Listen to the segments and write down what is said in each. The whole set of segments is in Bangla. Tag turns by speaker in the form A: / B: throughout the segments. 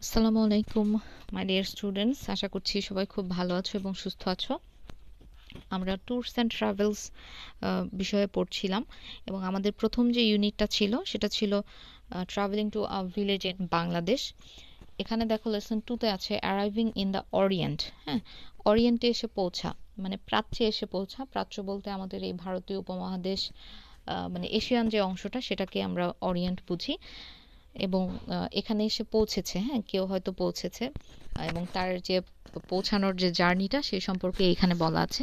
A: আসসালামু আলাইকুম মাই ডিয়ার স্টুডেন্টস, আশা করছি সবাই খুব ভালো আছো এবং সুস্থ আছো। আমরা ট্যুরস অ্যান্ড ট্রাভেলস বিষয়ে পড়ছিলাম এবং আমাদের প্রথম যে ইউনিটটা ছিল সেটা ছিল travelling to a village in Bangladesh. এখানে দেখো লেসন 2-তে আছে অ্যারাইভিং ইন দ্য অরিয়েন্ট। হ্যাঁ, অরিয়েন্টে এসে পৌঁছা মানে প্রাচ্যে এসে পৌঁছা। প্রাচ্য বলতে আমাদের এই ভারতীয় উপমহাদেশ, মানে এশিয়ান যে অংশটা সেটাকে আমরা অরিয়েন্ট বুঝি। এবং এখানে এসে পৌঁছেছে, হ্যাঁ, কেউ হয়তো পৌঁছেছে এবং তার যে পৌঁছানোর যে জার্নিটা সেই সম্পর্কে এখানে বলা আছে।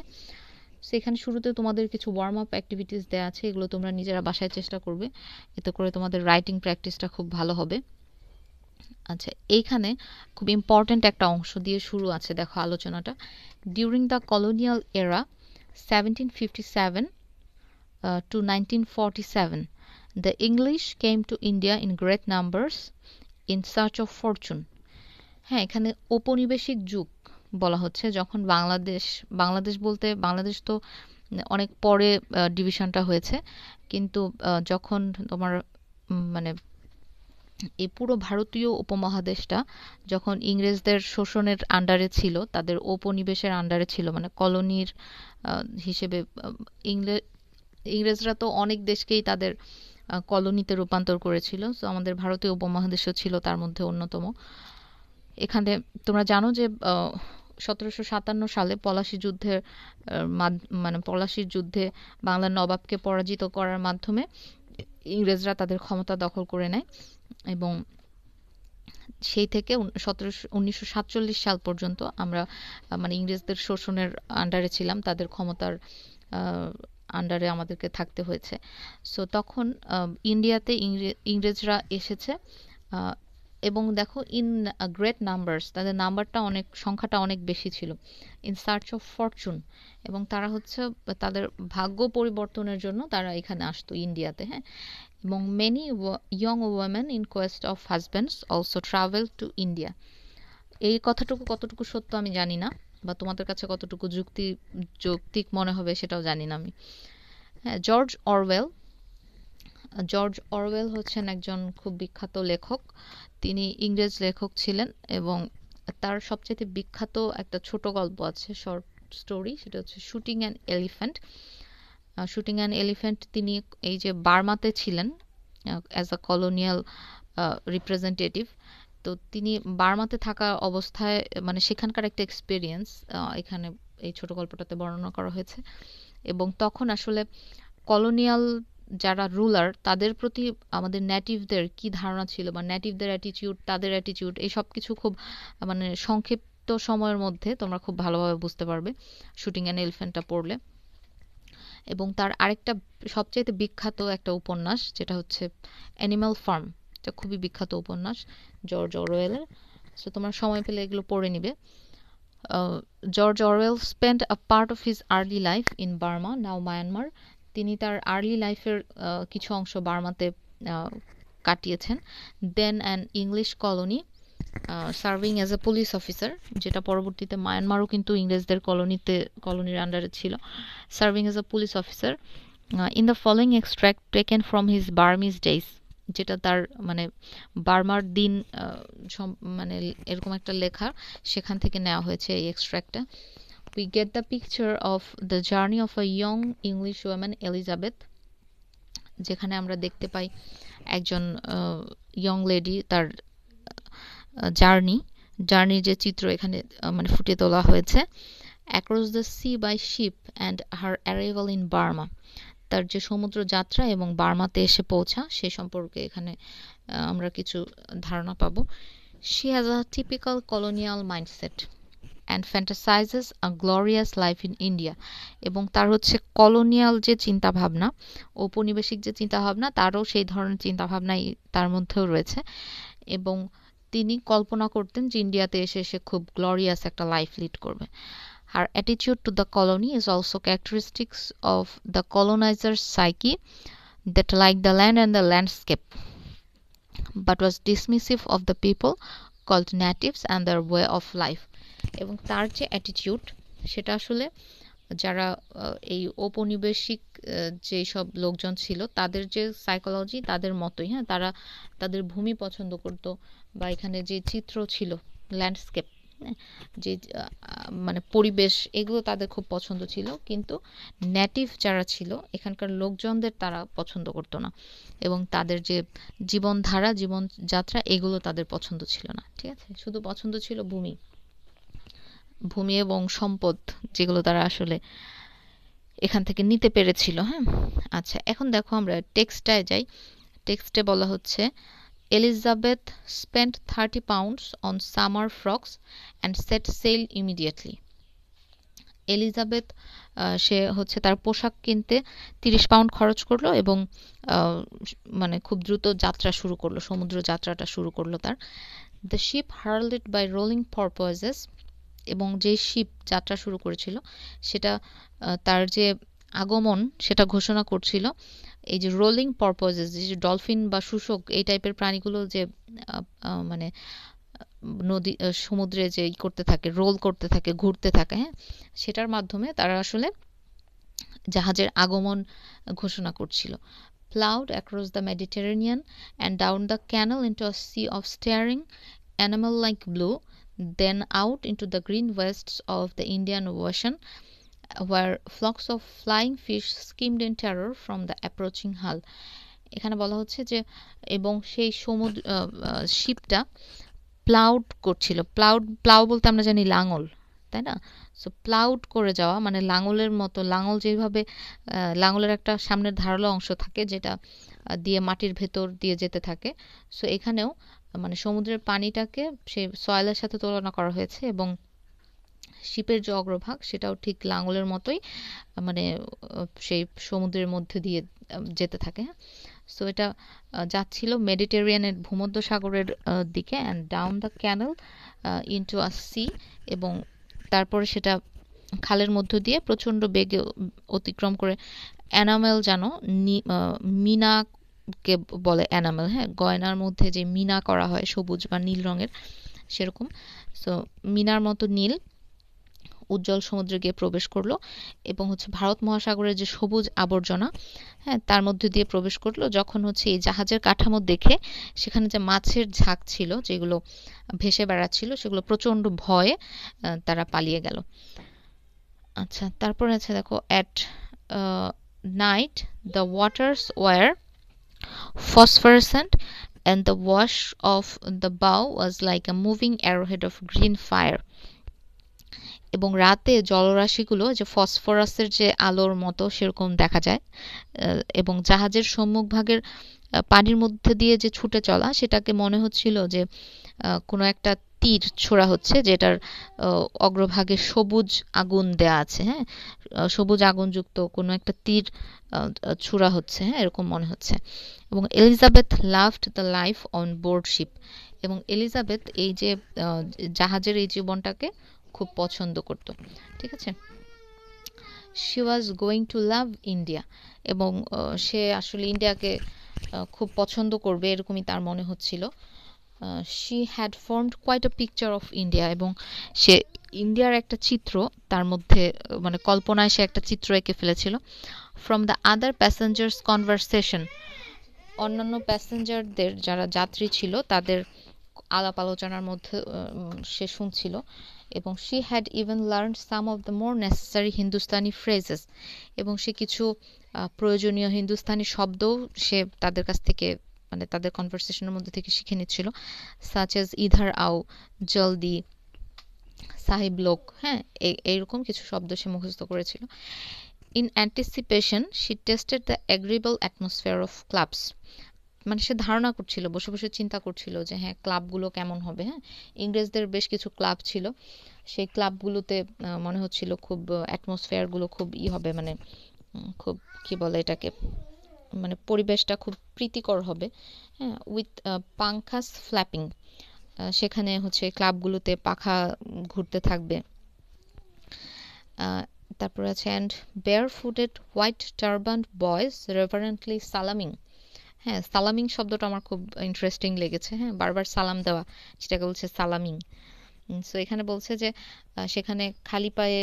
A: সো এখানে শুরুতে তোমাদের কিছু ওয়ার্ম আপ অ্যাক্টিভিটিস দেওয়া আছে, এগুলো তোমরা নিজেরা বাসায় চেষ্টা করবে, এতে করে তোমাদের রাইটিং প্র্যাকটিসটা খুব ভালো হবে। আচ্ছা, এইখানে খুব ইম্পর্ট্যান্ট একটা অংশ দিয়ে শুরু আছে, দেখো আলোচনাটা। ডিউরিং দ্য কলোনিয়াল এরা 1757 to 1947, the English came to India in great numbers in search of fortune. হ্যাঁ, এখানে ঔপনিবেশিক যুগ বলা হচ্ছে, যখন বাংলাদেশ, বাংলাদেশ বলতে বাংলাদেশ তো অনেক পরে ডিভিশনটা হয়েছে, কিন্তু যখন তোমার মানে এই পুরো ভারতীয় উপমহাদেশটা যখন ইংরেজদের শোষণের আন্ডারে ছিল, তাদের ঔপনিবেশের আন্ডারে ছিল, মানে কলোনির হিসেবে, ইংরেজরা তো অনেক দেশকেই তাদের কলোনিতে রূপান্তর করেছিল। তো আমাদের ভারতীয় উপমহাদেশও ছিল তার মধ্যে অন্যতম। এখানে তোমরা জানো যে 1757 সালে পলাশী যুদ্ধের মানে পলাশীর যুদ্ধে বাংলার নবাবকে পরাজিত করার মাধ্যমে ইংরেজরা তাদের ক্ষমতা দখল করে নেয় এবং সেই থেকে 1947 সাল পর্যন্ত আমরা মানে ইংরেজদের শোষণের আন্ডারে ছিলাম, তাদের ক্ষমতার আন্ডারে আমাদেরকে থাকতে হয়েছে। সো তখন ইন্ডিয়াতে ইংরেজরা এসেছে এবং দেখো ইন গ্রেট নাম্বারস, তাদের নাম্বারটা অনেক, সংখ্যাটা অনেক বেশি ছিল। ইন সার্চ অফ ফরচুন, এবং তারা হচ্ছে তাদের ভাগ্য পরিবর্তনের জন্য তারা এখানে আসতো ইন্ডিয়াতে। হ্যাঁ, এবং many young women in Quest of husbands also travel to India. এই কথাটুকু কতটুকু সত্য আমি জানি না, বা তোমাদের কাছে কতটুকু যৌক্তিক মনে হবে সেটাও জানি না আমি। হ্যাঁ, জর্জ অরওয়েল হচ্ছেন একজন খুব বিখ্যাত লেখক। তিনি ইংরেজ লেখক ছিলেন এবং তার সবচেয়ে বিখ্যাত একটা ছোট গল্প আছে, শর্ট স্টোরি, সেটা হচ্ছে shooting an elephant. Shooting an elephant তিনি এই যে বার্মাতে ছিলেন অ্যাজ আ কলোনিয়াল রিপ্রেজেন্টেটিভ। তো তিনি বার্মাতে থাকা অবস্থায় মানে সেখানকার একটা এক্সপিরিয়েন্স এখানে এই ছোট গল্পটাতে বর্ণনা করা হয়েছে। এবং তখন আসলে কলোনিয়াল যারা রুলার তাদের প্রতি আমাদের নেটিভদের কি ধারণা ছিল, বা নেটিভদের অ্যাটিটিউড, তাদের অ্যাটিটিউড, এই সব কিছু খুব মানে সংক্ষিপ্ত সময়ের মধ্যে তোমরা খুব ভালোভাবে বুঝতে পারবে শুটিং অ্যান এলিফ্যান্টটা পড়লে। এবং তার আরেকটা সবচেয়ে বিখ্যাত একটা উপন্যাস যেটা হচ্ছে অ্যানিম্যাল ফার্ম, এটা খুবই বিখ্যাত উপন্যাস জর্জ অরওয়েলের। সো তোমরা সময় পেলে এগুলো পড়ে নিবে। George Orwell spend a part of his early life in Burma, now Myanmar. তিনি তার আর্লি লাইফের কিছু অংশ বার্মাতে কাটিয়েছেন। Then an English colony, serving as a police officer, যেটা পরবর্তীতে মায়ানমারও কিন্তু ইংরেজদের কলোনির আন্ডারে ছিল। Serving as a police officer in the following extract taken from his Burmese days, যেটা তার মানে বার্মার দিন মানে এরকম একটা লেখা, সেখান থেকে নেওয়া হয়েছে এই এক্সট্র্যাক্টটা। We get the picture of the journey of a young English women Elizabeth, যেখানে আমরা দেখতে পাই একজন ইয়ং লেডি, তার জার্নির যে চিত্র এখানে মানে ফুটিয়ে তোলা হয়েছে। Across the sea by ship and her arrival in Burma, তার যে সমুদ্র যাত্রা এবং বার্মাতে এসে পৌঁছা সে সম্পর্কে এখানে আমরা কিছু ধারণা পাবো। She has a typical colonial mindset and fantasises a glorious life in India, এবং তার হচ্ছে কলোনিয়াল যে চিন্তাভাবনা, ঔপনিবেশিক যে চিন্তাভাবনা, তারও সেই ধরনের চিন্তাভাবনাই তার মধ্যেও রয়েছে। এবং তিনি কল্পনা করতেন যে ইন্ডিয়াতে এসে সে খুব গ্লোরিয়াস একটা লাইফ লিড করবে। Her attitude to the colony is also characteristics of the colonizer's psyche that liked the land and the landscape, but was dismissive of the people called natives and their way of life. এবং তার যে অ্যাটিটিউড সেটা আসলে যারা এই ঔপনিবেশিক যেসব লোকজন ছিল তাদের যে সাইকোলজি তাদের মতোই, হ্যাঁ, তারা তাদের ভূমি পছন্দ করতো বা এখানে যে চিত্র ছিল, ল্যান্ডস্কেপ, যে মানে পরিবেশ, এগুলো তাদের খুব পছন্দ ছিল, কিন্তু নেটিভ যারা ছিল এখানকার লোকজনদের তারা পছন্দ করতো না, এবং তাদের যে জীবনধারা, জীবনযাত্রা, এগুলো তাদের পছন্দ ছিল না। ঠিক আছে, শুধু পছন্দ ছিল ভূমি, ভূমি এবং সম্পদ, যেগুলো তারা আসলে এখান থেকে নিতে পেরেছিল। হ্যাঁ, আচ্ছা, এখন দেখো আমরা টেক্সটায় যাই। টেক্সটে বলা হচ্ছে, Elizabeth spent 30 pounds on summer frocks and set sail immediately. Elizabeth সে হচ্ছে তার পোশাক কিনতে 30 পাউন্ড খরচ করলো এবং মানে খুব দ্রুত যাত্রা শুরু করলো, সমুদ্র যাত্রাটা শুরু করলো তার। The ship heralded by rolling porpoises, এবং যে শিপ যাত্রা শুরু করেছিল সেটা তার যে আগমন সেটা ঘোষণা করছিল এই যে রোলিং porpoises, যে ডলফিন বা শুশুক এই টাইপের প্রাণীগুলো যে মানে নদী সমুদ্রে যে করতে থাকে, রোল করতে থাকে, ঘুরতে থাকে, হ্যাঁ, সেটার মাধ্যমে তারা আসলে জাহাজের আগমন ঘোষণা করছিল। Plowed across the Mediterranean and down the canal into a sea of staring animal-like blue, then out into the green wastes of the Indian Ocean, where flocks of flying fish skimmed in terror from the approaching hull. এখানে বলা হচ্ছে যে এবং সেই সমুদ্র শিপটা প্লাউড করছিল। প্লাউ বলতে আমরা জানি লাঙল, তাই না? সো প্লাউড করে যাওয়া মানে লাঙলের মতো, লাঙল যেভাবে লাঙলের একটা সামনের ধারালো অংশ থাকে যেটা দিয়ে মাটির ভেতর দিয়ে যেতে থাকে, সো এখানেও মানে সমুদ্রের পানিটাকে সেই সয়েলের সাথে তুলনা করা হয়েছে, এবং শিপের যে অগ্রভাগ সেটাও ঠিক লাঙলের মতোই মানে সেই সমুদ্রের মধ্যে দিয়ে যেতে থাকে। সো এটা যাচ্ছিল মেডিটেরিয়ানের, ভূমধ্য সাগরের দিকে, and down the canal into a sea, এবং তারপরে সেটা খালের মধ্য দিয়ে প্রচণ্ড বেগে অতিক্রম করে এনামেল, জানো মিনাকে বলে এনামেল, হ্যাঁ, গয়নার মধ্যে যে মিনা করা হয় সবুজ বা নীল রঙের, সেরকম। সো মিনার মতো নীল উজ্জ্বল সমুদ্রে গিয়ে প্রবেশ করলো, এবং হচ্ছে ভারত মহাসাগরের যে সবুজ আবর্জনা, হ্যাঁ, তার মধ্যে দিয়ে প্রবেশ করলো। যখন হচ্ছে এই জাহাজের কাঠামো দেখে সেখানে যে মাছের ঝাঁক ছিল যেগুলো ভেসে বেড়াচ্ছিল, সেগুলো প্রচণ্ড ভয়ে তারা পালিয়ে গেল। আচ্ছা, তারপরে আছে দেখো, at night the waters were phosphorescent and the wash of the bow was like a moving arrowhead of green fire. এবং রাতে জলরাশিগুলো যে ফসফরাসের যে আলোর মতো সেরকম দেখা যায়, এবং জাহাজের সম্মুখভাগের পানির মধ্যে দিয়ে যে ছুটে চলা, সেটাকে মনে হচ্ছিল যে কোনো একটা তীর ছোড়া হচ্ছে, যেটার অগ্রভাগে সবুজ আগুন দেয়া আছে, হ্যাঁ, সবুজ আগুনযুক্ত কোনো একটা তীর ছোড়া হচ্ছে, হ্যাঁ, এরকম মনে হচ্ছে। এবং Elizabeth loved the life on board ship, এবং এলিজাবেথ এই যে জাহাজের এই জীবনটাকে খুব পছন্দ করত। ঠিক আছে, she was going to love India, এবং সে আসলে ইন্ডিয়াকে খুব পছন্দ করবে এরকমই তার মনে হচ্ছিল। She had formed quite a picture of India, এবং সে ইন্ডিয়ার একটা চিত্র তার মধ্যে মানে কল্পনায় সে একটা চিত্র এঁকে ফেলেছিল। From the other passengers conversation, অন্যান্য প্যাসেঞ্জারদের যারা যাত্রী ছিল তাদের আলাপ আলোচনার মধ্যে সে শুনছিল, এবং she had even learned some of the more necessary Hindustani phrases, এবং সে কিছু প্রয়োজনীয় হিন্দুস্তানি শব্দও সে তাদের কাছ থেকে মানে তাদের কনভারসেশনের মধ্যে থেকে শিখে নিচ্ছিল, সাচ এজ ইধার আও, জলদি, সাহিব লোক, হ্যাঁ, এইরকম কিছু শব্দ সে মুখস্থ করেছিল। In anticipation she tested the অ্যাগ্রিয়েবল atmosphere of clubs, মানে সে ধারণা করছিল, বসে বসে চিন্তা করছিল যে হ্যাঁ ক্লাবগুলো কেমন হবে। হ্যাঁ, ইংরেজদের বেশ কিছু ক্লাব ছিল, সেই ক্লাবগুলোতে মনে হচ্ছিল খুব অ্যাটমসফিয়ারগুলো খুব হবে, মানে খুব কি বলে এটাকে, মানে পরিবেশটা খুব প্রীতিকর হবে। হ্যাঁ, উইথ পাঙ্খাস ফ্ল্যাপিং, সেখানে হচ্ছে ক্লাবগুলোতে পাখা ঘুরতে থাকবে। তারপর আছে, and bare footed white turbaned boys reverently salaaming. হ্যাঁ, সালামিং শব্দটা আমার খুব ইন্টারেস্টিং লেগেছে। হ্যাঁ, বারবার সালাম দেওয়া, সেটাকে বলছে সালামিং। সো এখানে বলছে যে সেখানে খালি পায়ে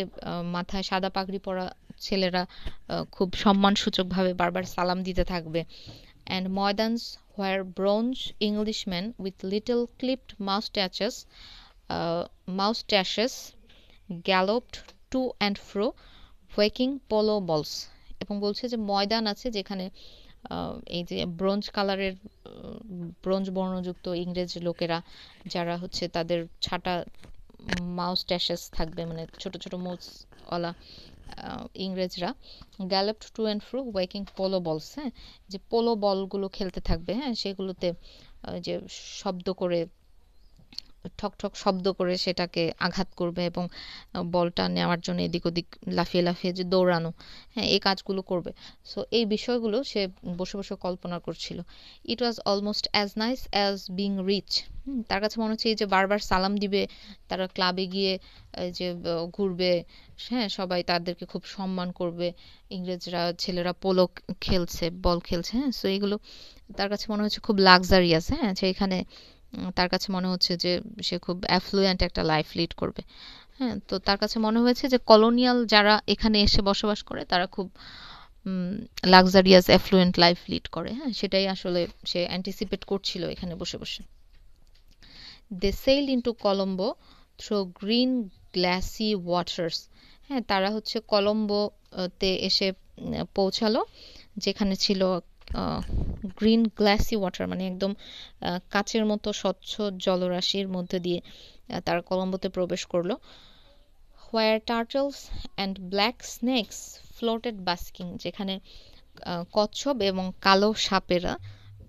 A: মাথায় সাদা পাগড়ি পরা ছেলেরা খুব সম্মানসূচকভাবে বারবার সালাম দিতে থাকবে। And Moidans where bronze Englishmen with little clipped moustaches galloped to and fro whacking polo balls। এবং বলছে যে ময়দান আছে যেখানে এই যে ব্রোঞ্জ কালারের ব্রোঞ্জ বর্ণযুক্ত ইংরেজ লোকেরা যারা হচ্ছে তাদের ছাটা মাউস্ট্যাশেস থাকবে, মানে ছোট ছোট মোজওয়ালা ইংরেজরা galloped to and fro whacking polo balls, হ্যাঁ, যে পোলো বলগুলো খেলতে থাকবে, হ্যাঁ, সেগুলোতে যে শব্দ করে ঠক ঠক শব্দ করে সেটাকে আঘাত করবে এবং বলটা নেওয়ার জন্য এদিক ওদিক লাফিয়ে লাফিয়ে যে দৌড়ানো, হ্যাঁ, এই কাজগুলো করবে। সো এই বিষয়গুলো সে বসে বসে কল্পনা করছিল। It was almost as nice as being rich. তার কাছে মনে হচ্ছে এই যে বারবার সালাম দিবে, তারা ক্লাবে গিয়ে যে ঘুরবে, হ্যাঁ, সবাই তাদেরকে খুব সম্মান করবে, ইংরেজরা ছেলেরা পোলো খেলছে, বল খেলছে, হ্যাঁ, সো এইগুলো তার কাছে মনে হচ্ছে খুব লাক্সারিয়াস, হ্যাঁ, সেইখানে তার কাছে মনে হচ্ছে যে সে খুব অ্যাফ্লুয়েন্ট একটা লাইফ লিড করবে, হ্যাঁ। তো তার কাছে মনে হয়েছে যে কলোনিয়াল যারা এখানে এসে বসবাস করে তারা খুব লাক্সারিয়াস অ্যাফ্লুয়েন্ট লাইফ লিড করে, হ্যাঁ, সেটাই আসলে সে অ্যান্টিসিপেট করছিল এখানে বসে বসে। They sailed into Colombo through green glassy waters. হ্যাঁ, তারা হচ্ছে কলম্বোতে এসে পৌঁছালো, যেখানে ছিল গ্রিন গ্লাসি ওয়াটার, মানে একদম কাচের মতো স্বচ্ছ জলরাশির মধ্যে দিয়ে তারা কলম্বোতে প্রবেশ করলো। Where turtles and black snakes floated basking, যেখানে কচ্ছপ এবং কালো সাপেরা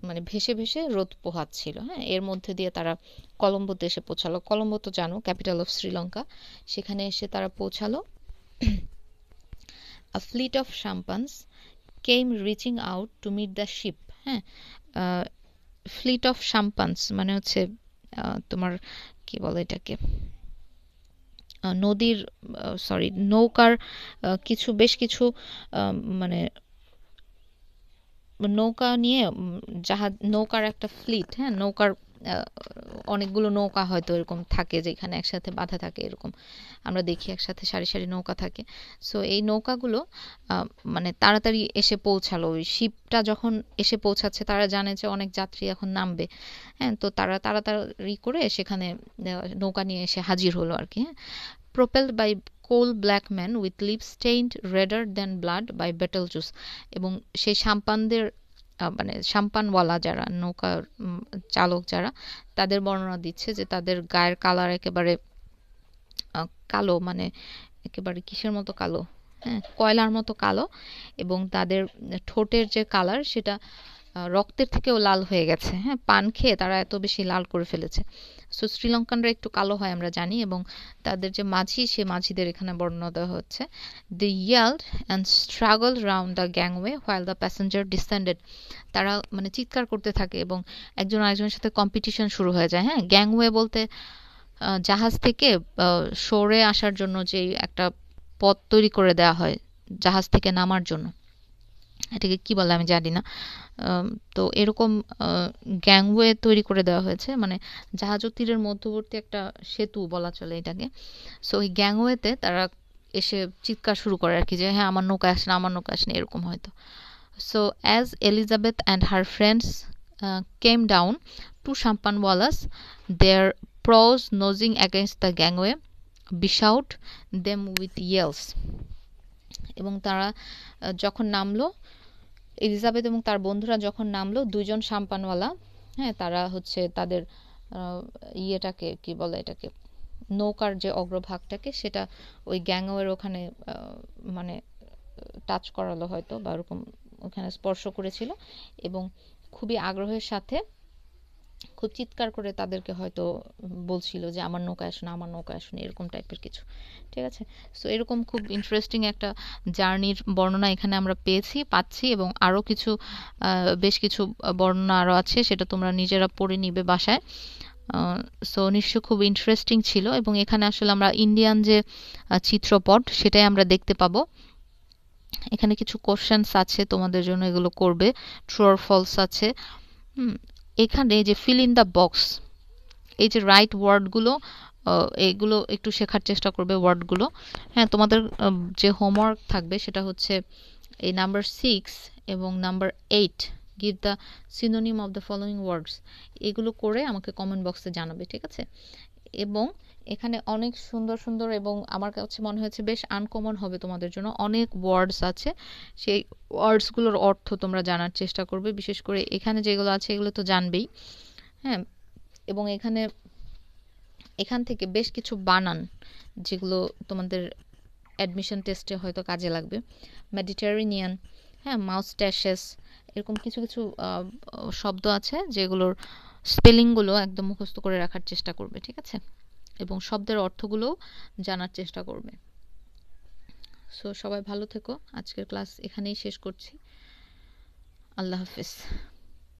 A: মানে ভেসে ভেসে রোদ পোহাচ্ছিল, হ্যাঁ, এর মধ্যে দিয়ে তারা কলম্বোতে এসে পৌঁছালো। কলম্বো তো জানো ক্যাপিটাল অফ শ্রীলঙ্কা, সেখানে এসে তারা পৌঁছালো। A fleet of sampans came reaching out to meet the ship। হ্যাঁ, ফ্লিট অফ সাম্পান্স মানে হচ্ছে তোমার কি বলে এটাকে, নদীর সরি নৌকার কিছু বেশ কিছু মানে নৌকা নিয়ে জাহাজ, নৌকার একটা ফ্লিট, হ্যাঁ, নৌকার অনেকগুলো নৌকা হয়তো এরকম থাকে যেখানে একসাথে বাঁধা থাকে, এরকম আমরা দেখি একসাথে সারি সারি নৌকা থাকে। সো এই নৌকাগুলো মানে তাড়াতাড়ি এসে পৌঁছালো। ওই শিপটা যখন এসে পৌঁছাচ্ছে তারা জানে যে অনেক যাত্রী এখন নামবে, হ্যাঁ, তো তারা তাড়াতাড়ি করে সেখানে নৌকা নিয়ে এসে হাজির হলো আর কি, হ্যাঁ। propelled by coal black men with lips stained redder than blood by Betelgeuse। এবং সেই সাম্পানদের মানে সাম্পানওয়ালা যারা নৌকার চালক যারা, তাদের বর্ণনা দিচ্ছে যে তাদের গায়ের কালার একেবারে কালো, মানে একেবারে কিসের মতো কালো, হ্যাঁ, কয়লার মতো কালো, এবং তাদের ঠোঁটের যে কালার সেটা রক্তের থেকেও লাল হয়ে গেছে, হ্যাঁ, পান খেয়ে তারা এত বেশি লাল করে ফেলেছে। সো শ্রীলঙ্কানরা একটু কালো হয় আমরা জানি, এবং তাদের যে মাঝি, সে মাঝিদের এখানে বর্ণনা দেওয়া হচ্ছে। They yelled and struggle round the gangway while the passenger descended. তারা মানে চিৎকার করতে থাকে এবং একজন আরেকজনের সাথে কম্পিটিশন শুরু হয়ে যায়, হ্যাঁ। গ্যাংওয়ে বলতে জাহাজ থেকে সরে আসার জন্য যে একটা পথ তৈরি করে দেওয়া হয় জাহাজ থেকে নামার জন্য, এটাকে কি বলে আমি জানি না। তো এরকম গ্যাংওয়ে তৈরি করে দেওয়া হয়েছে, মানে জাহাজ ও তীরের মধ্যবর্তী একটা সেতু বলা চলে এটাকে। সো ওই গ্যাংওয়েতে তারা এসে চিৎকার শুরু করে আর কি, যে হ্যাঁ আমার নৌকা আসে না, আমার নৌকা আসে না, এরকম হয়তো। So as Elizabeth and her friends came down to sampanwallahs their prows nosing against the gangway beshout them with yells. এবং তারা যখন নামলো, এলিজাবেথ এবং তার বন্ধুরা যখন নামলো, দুইজন সাম্পানওয়ালা, হ্যাঁ, তারা হচ্ছে তাদের ইয়েটাকে কি বলে এটাকে, নৌকার যে অগ্রভাগটাকে সেটা ওই গ্যাংওয়ের ওখানে মানে টাচ করালো হয়তো, বা ওরকম ওখানে স্পর্শ করেছিল, এবং খুবই আগ্রহের সাথে খুব চিৎকার করে তাদেরকে হয়তো বলছিল যে আমার নৌকা আসুন, আমার নৌকা আসুন, এরকম টাইপের কিছু, ঠিক আছে। সো এরকম খুব ইন্টারেস্টিং একটা জার্নির বর্ণনা এখানে আমরা পাচ্ছি, এবং আরও কিছু বেশ কিছু বর্ণনা আরও আছে, সেটা তোমরা নিজেরা পড়ে নিবে বাসায়। সো নিশ্চয় খুব ইন্টারেস্টিং ছিল, এবং এখানে আসলে আমরা ইন্ডিয়ান যে চিত্রপট সেটাই আমরা দেখতে পাবো। এখানে কিছু কোশ্চেন্স আছে তোমাদের জন্য, এগুলো করবে, ট্রু অর ফলস আছে। এখানে যে ফিল ইন দ্য বক্স, এই যে রাইট ওয়ার্ডগুলো এইগুলো একটু শেখার চেষ্টা করবে ওয়ার্ডগুলো। হ্যাঁ, তোমাদের যে হোমওয়ার্ক থাকবে সেটা হচ্ছে এই নাম্বার 6 এবং number 8 give the synonym of the following words, এগুলো করে আমাকে কমেন্ট বক্সে জানাবে, ঠিক আছে? এবং এখানে অনেক সুন্দর সুন্দর এবং আমার কাছে মনে হয়েছে বেশ আনকমন হবে তোমাদের জন্য, অনেক ওয়ার্ডস আছে। সেই ওয়ার্ডসগুলোর অর্থ তোমরা জানার চেষ্টা করবে, বিশেষ করে এখানে যেগুলো আছে এগুলো তো জানবেই। হ্যাঁ, এবং এখান থেকে বেশ কিছু বানান যেগুলো তোমাদের অ্যাডমিশন টেস্টে হয়তো কাজে লাগবে। মেডিটেরেনিয়ান, হ্যাঁ, মাউস্ট্যাশেস, এরকম কিছু কিছু শব্দ আছে যেগুলোর স্পেলিংগুলো একদম মুখস্থ করে রাখার চেষ্টা করবে, ঠিক আছে? এবং শব্দের অর্থগুলোও জানার চেষ্টা করবে। সো সবাই ভালো থেকো, আজকের ক্লাস এখানেই শেষ করছি। আল্লাহ হাফিজ।